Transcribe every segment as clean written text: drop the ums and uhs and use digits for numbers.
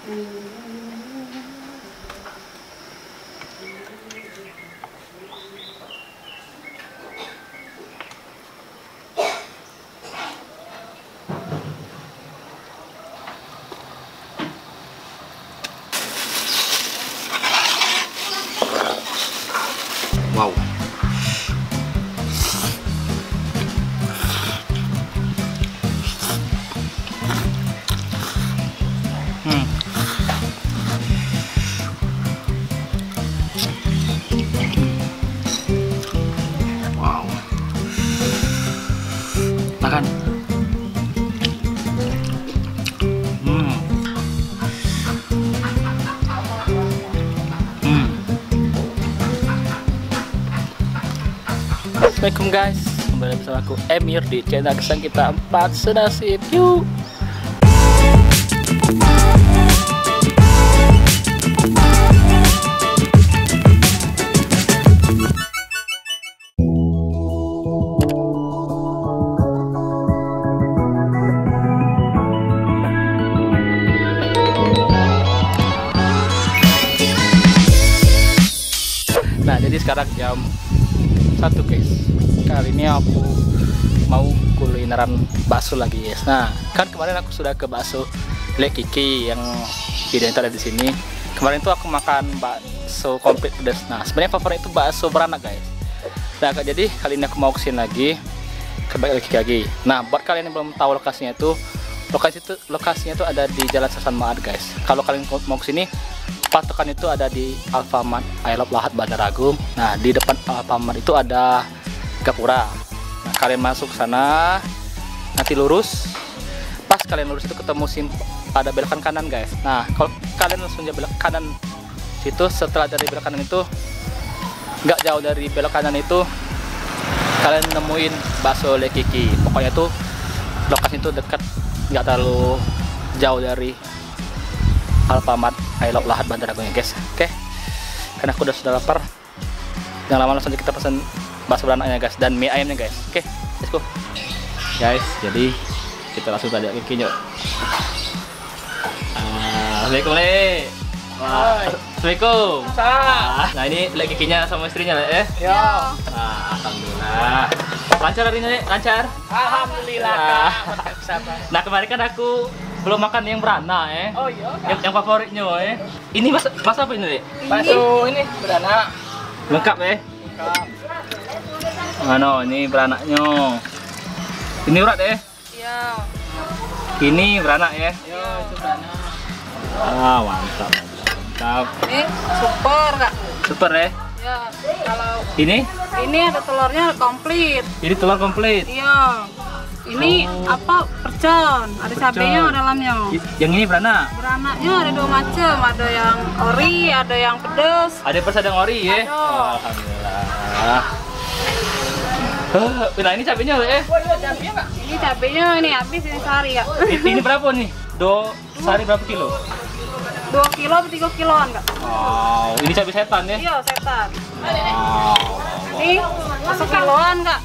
Wow. Wow. Makan. Assalamualaikum guys, kembali bersama aku Emir di channel Kesan Kita 4 Senasib. Yuk. Nah, jadi sekarang jam 1 guys. Kali ini aku mau kulineran bakso lagi guys. Nah, kan kemarin aku sudah ke bakso Le Kiki yang video yang ada di sini. Kemarin tuh aku makan bakso komplit pedas. Nah, sebenarnya favorit itu bakso beranak guys. Nah, jadi kali ini aku mau kesini lagi ke Le Kiki lagi. Nah, buat kalian yang belum tahu lokasinya itu ada di Jalan Sasan Maat guys. Kalau kalian mau kesini, patokan itu ada di Alfamart I Love Lahat Bandar Agung. Nah, di depan Alfamart itu ada Gapura. Nah, kalian masuk sana, nanti lurus. Pas kalian lurus itu ketemu ada belokan kanan guys. Nah, kalau kalian langsung belok kanan situ, setelah dari belok kanan itu nggak jauh dari belok kanan itu kalian nemuin bakso Le Kiki. Pokoknya tuh lokasi itu dekat, nggak terlalu jauh dari Alfamart I Love Lahat Bandar Agung ya guys. Oke, karena aku sudah lapar, jangan lama, langsung kita pesan bakso beranaknya guys dan mie ayamnya guys. Oke, let's go guys. Jadi kita langsung tanya ke Kinyo. Assalamualaikum Le. Assalamualaikum. Nah, ini Le Kikinya sama istrinya Le Ya. Alhamdulillah. Lancar hari ini Le? Lancar? Alhamdulillah Kak. Nah, kemarin kan aku belum makan yang beranak Oh iya. Yang favoritnya Ini mas apa ini Le? Bakso ini beranak. Lengkap Lengkap. Mana ini beranaknya? Ini urat Iya. Ini beranak Yo, itu beranak. Mantap. Ini super Kak. Super Ya, kalau Ini ada telurnya komplit. Ini telur komplit. Iya. Ini apa? Percon. Ada cabenya dalamnya. Yang ini beranak. Beranaknya ada dua macam, ada yang ori, ada yang pedas. Ada persadang ori ya? Ada. Alhamdulillah. Nah, ini cabenya Le Oh iya, cabenya Kak. Ini cabenya ini habis ini sehari ya. Ini berapa nih? Sehari berapa kilo? 2 kilo atau 3 kiloan Kak? Wow, ini cabai setan ya? Iya, setan. Wow. Ini 1 kiloan Kak.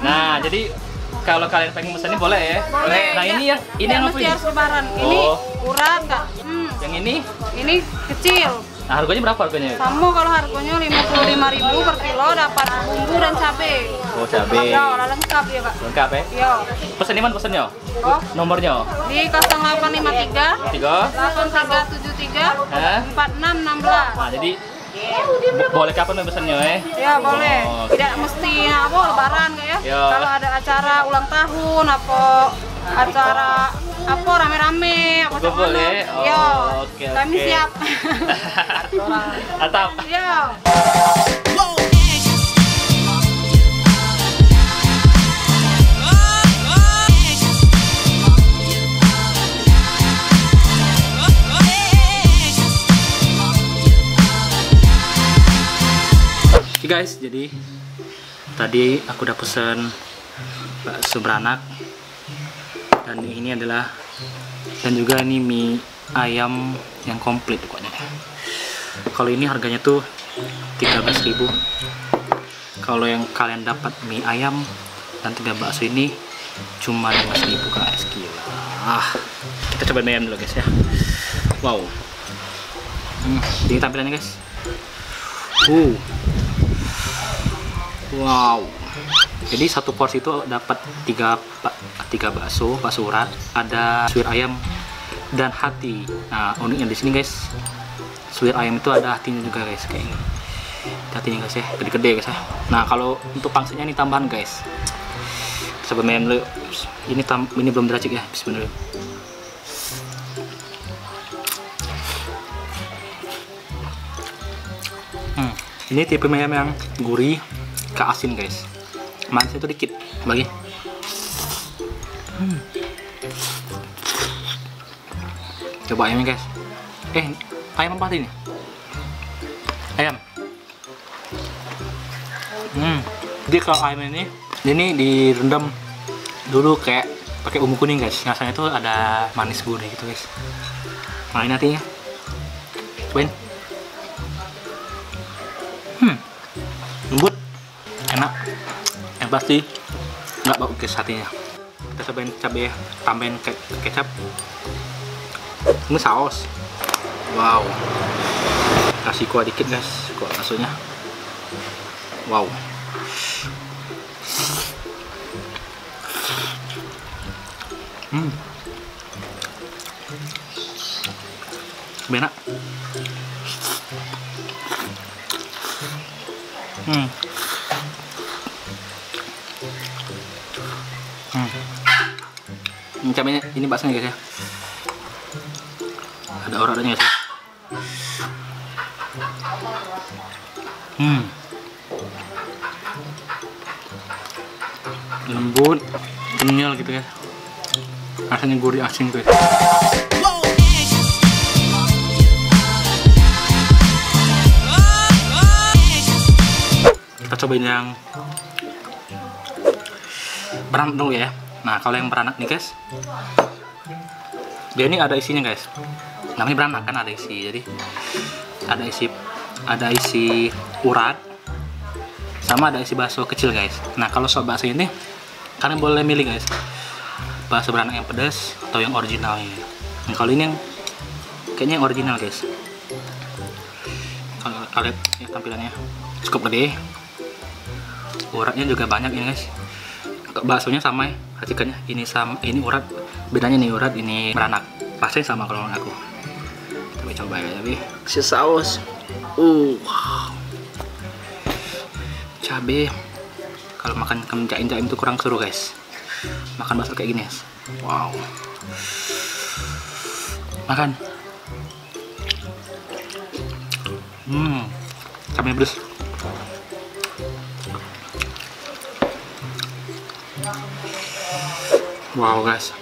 Nah, jadi kalau kalian pengen pesan ini boleh ya? Boleh. Nah, ini yang apa mesti ini? harus lebaran. Ini urat Kak. Yang ini? Ini kecil. Nah, harganya berapa harganya? Kamu kalau harganya 55.000 per kilo dapat bumbu dan cabai. Oh, cabai. Ya, lengkap ya Kak. Lengkap ya? Iya. Pesan di mana pesannya? Oh, Nomornya? di 0853 3. 8373 Hah? 4616. Nah, jadi boleh kapan pesannya Ya boleh. Oh, Tidak mesti apa lebaran Kak ya. Ya. Kalau ada acara ulang tahun apa acara apa rame-rame apa Kumpul ya? Oh, ya. oke, Kami oke. siap. Atap. Ya. Oke guys, jadi tadi aku udah pesen bakso beranak dan ini adalah juga ini mie ayam yang komplit pokoknya. Kalau ini harganya tuh 13.000. Kalau yang kalian dapat mie ayam dan 3 bakso ini cuma 15.000 guys, gila. Kita coba mie ayam dulu guys ya. Wow. Ini tampilannya guys. Wow. Jadi satu porsi itu dapat tiga bakso urat, ada suwir ayam dan hati. Nah, uniknya di sini guys, suwir ayam itu ada hatinya juga guys, kayak ini. Hatinya guys ya, gede-gede guys ya. Nah, kalau untuk pangsitnya ini tambahan guys. Sebelumnya dulu, ini belum diracik ya, bismillah. Ini tipe ayam yang gurih ke asin guys. Manisnya itu dikit bagi. Coba ayamnya guys. Ayam apa ini? Ayam. Jadi kalau ayam ini direndam dulu kayak pakai bumbu kuning guys. Rasanya tuh ada manis gurih gitu guys. Nah, ini hatinya. Cobain. Lembut, enak, yang pasti nggak bau guys hatinya. Kita cobain cabai ya, tambahin kecap. Ini saus. Wow, kasih kuah dikit guys, kuah baksonya. Wow. Enak. Ini cabenya, ini baksonya guys ya. Ada uratnya guys ya. Lembut, kenyal gitu ya. Rasanya gurih asin guys. Kita cobain yang beranak dulu ya. Nah, kalau yang beranak nih guys, dia ini ada isinya guys. Namanya beranak kan, ada isi. Jadi ada isi urat sama ada isi bakso kecil guys. Nah, kalau soal bakso ini kalian boleh milih guys, bakso beranak yang pedas atau yang originalnya. Nah, kalau ini yang kayaknya yang original guys. Kalau kalian lihat tampilannya cukup gede, uratnya juga banyak ini guys. Baksonya sama ya, racikannya ini sama, ini urat, bedanya nih urat, ini beranak. Rasanya sama kalau aku. Tapi coba ya, tapi kasih saus. Cabe. Kalau makan jaim itu kurang seru guys. Makan bakso kayak gini guys. Wow. Makan. Cabe pedas. Wow guys,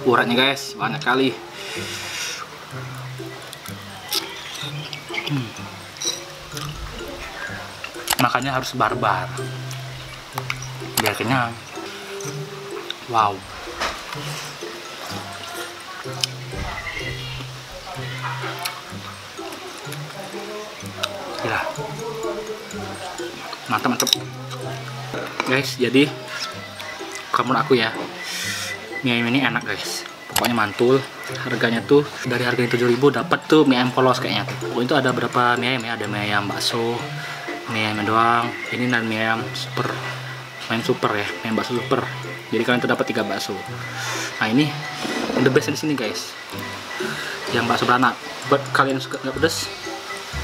uratnya guys banyak kali. Makannya harus barbar biar kenyang. Wow. Gila. Mantap guys. Jadi menurut aku ya, mie ayam ini enak guys. Pokoknya mantul. Harganya tuh dari harganya 7.000 dapat tuh mie ayam polos kayaknya tuh. Pokoknya itu ada berapa mie ayam ya? Ada mie ayam bakso, mie ayam doang. Ini dan mie ayam super. Mie ayam super ya, mie ayam bakso super. Jadi kalian tuh dapat 3 bakso. Nah, ini the best di sini guys. Yang bakso beranak. Buat kalian suka nggak pedas,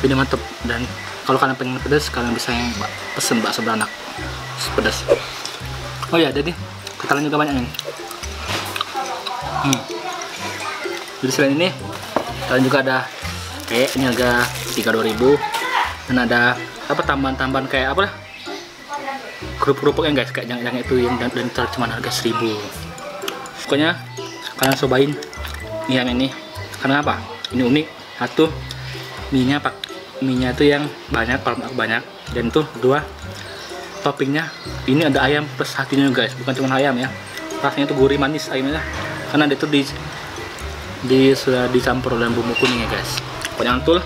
ini mantep. Dan kalau kalian pengen pedas, kalian bisa yang pesen bakso beranak pedas. Oh ya, jadi kalian juga banyak nih. Jadi selain ini kalian juga ada kayak ini harga 32.000 dan ada apa tambahan-tambahan kayak apa lah, kerupuk-kerupuknya guys, kayak yang itu yang dan cuma harga 1.000. Pokoknya kalian cobain mie ayam ini karena apa? Ini unik. Satu, mie nya itu yang banyak, banyak, dan itu 2, toppingnya ini ada ayam plus hatinya guys, bukan cuma ayam ya. Rasanya tuh gurih manis ayamnya karena itu sudah dicampur dengan bumbu kuning ya guys. Pokoknya mantul.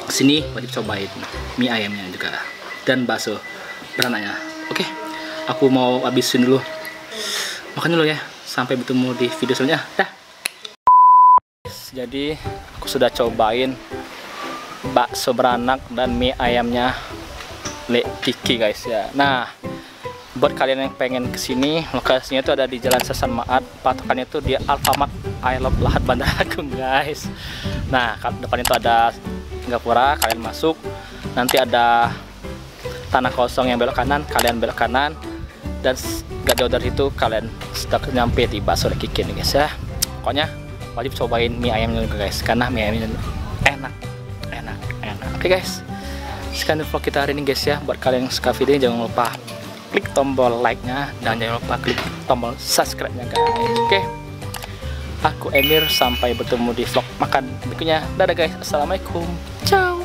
Kesini wajib cobain mie ayamnya juga dan bakso beranaknya. Oke, aku mau habisin dulu, makan dulu ya. Sampai bertemu di video selanjutnya. Dah. guys, jadi aku sudah cobain bakso beranak dan mie ayamnya Le Kiki guys ya. Nah, buat kalian yang pengen kesini, lokasinya itu ada di Jalan Sesan Maat, patokannya itu di Alfamart I Love Lahat Bandar Agung guys. Nah, depan itu ada Gapura, kalian masuk, nanti ada tanah kosong yang belok kanan, kalian belok kanan, dan gak jauh dari itu kalian sudah nyampe di bakso Le Kiki nih guys ya. Pokoknya wajib cobain mie ayamnya juga guys, karena mie ayamnya enak. Oke guys, sekian vlog kita hari ini guys ya. Buat kalian yang suka video ini jangan lupa klik tombol like-nya dan jangan lupa klik tombol subscribe-nya guys. Oke, aku Emir, sampai bertemu di vlog makan berikutnya. Dadah guys, assalamualaikum, ciao.